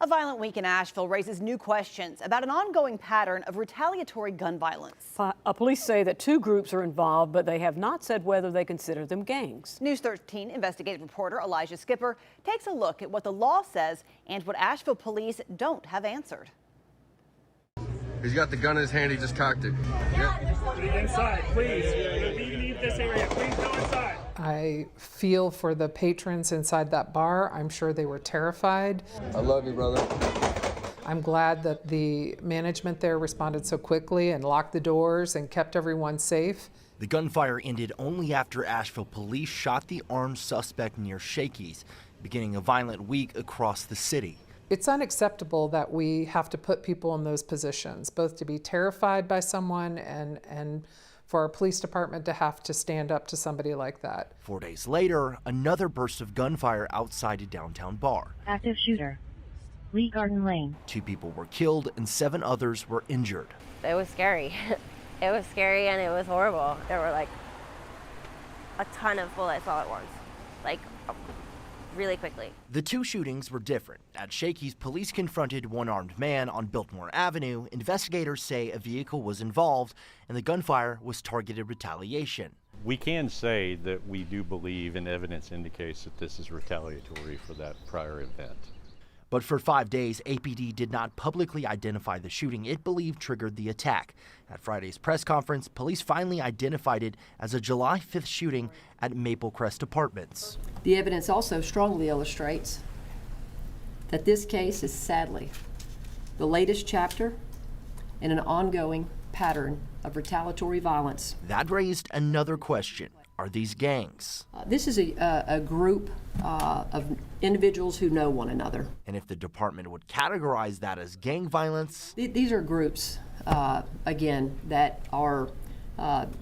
A violent week in Asheville raises new questions about an ongoing pattern of retaliatory gun violence. Police say that two groups are involved, but they have not said whether they consider them gangs. News 13 investigative reporter Elijah Skipper takes a look at what the law says and what Asheville police don't have answered. He's got the gun in his hand, he just cocked it. Leave inside, please. Leave this area, please go inside. I feel for the patrons inside that bar. I'm sure they were terrified. I love you, brother. I'm glad that the management there responded so quickly and locked the doors and kept everyone safe. The gunfire ended only after Asheville police shot the armed suspect near Shakey's, beginning a violent week across the city. It's unacceptable that we have to put people in those positions, both to be terrified by someone and for our police department to have to stand up to somebody like that. 4 days later, another burst of gunfire outside a downtown bar. Active shooter. Lee Garden Lane. 2 people were killed and 7 others were injured. It was scary. It was scary and it was horrible. There were like a ton of bullets all at once, like really quickly. The 2 shootings were different. At Shakey's, police confronted one armed man on Biltmore Avenue. Investigators say a vehicle was involved and the gunfire was targeted retaliation. We can say that we do believe, and evidence indicates, that this is retaliatory for that prior event. But for 5 days, APD did not publicly identify the shooting it believed triggered the attack. At Friday's press conference, police finally identified it as a July 5th shooting at Maple Crest Apartments. The evidence also strongly illustrates that this case is sadly the latest chapter in an ongoing pattern of retaliatory violence. That raised another question. Are these gangs? This is a group of individuals who know one another. And if the department would categorize that as gang violence? These are groups, again, that are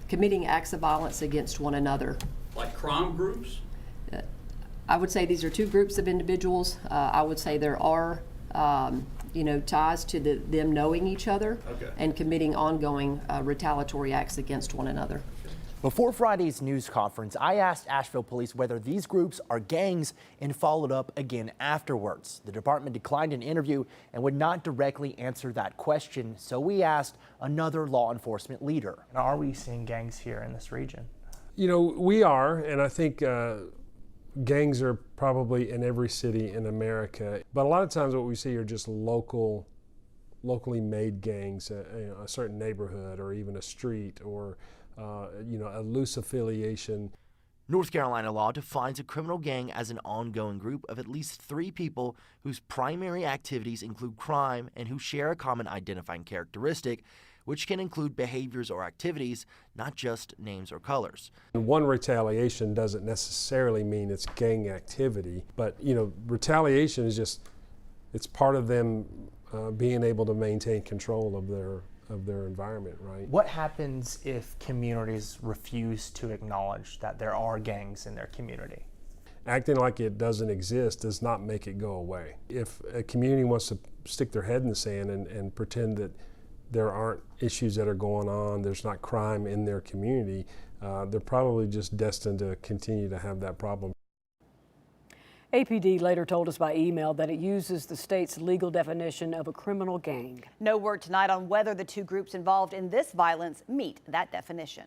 committing acts of violence against one another. Like crime groups? I would say these are 2 groups of individuals. I would say there are ties to them knowing each other and committing ongoing retaliatory acts against one another. Before Friday's news conference, I asked Asheville police whether these groups are gangs and followed up again afterwards. The department declined an interview and would not directly answer that question, so we asked another law enforcement leader. Are we seeing gangs here in this region? You know, we are, and I think gangs are probably in every city in America. But a lot of times what we see are just locally made gangs, a certain neighborhood or even a street or a loose affiliation. North Carolina law defines a criminal gang as an ongoing group of at least 3 people whose primary activities include crime and who share a common identifying characteristic, which can include behaviors or activities, not just names or colors. One retaliation doesn't necessarily mean it's gang activity, but retaliation is just, it's part of them being able to maintain control of their environment, right? What happens if communities refuse to acknowledge that there are gangs in their community? Acting like it doesn't exist does not make it go away. If a community wants to stick their head in the sand and pretend that there aren't issues that are going on, there's not crime in their community, they're probably just destined to continue to have that problem. APD later told us by email that it uses the state's legal definition of a criminal gang. No word tonight on whether the 2 groups involved in this violence meet that definition.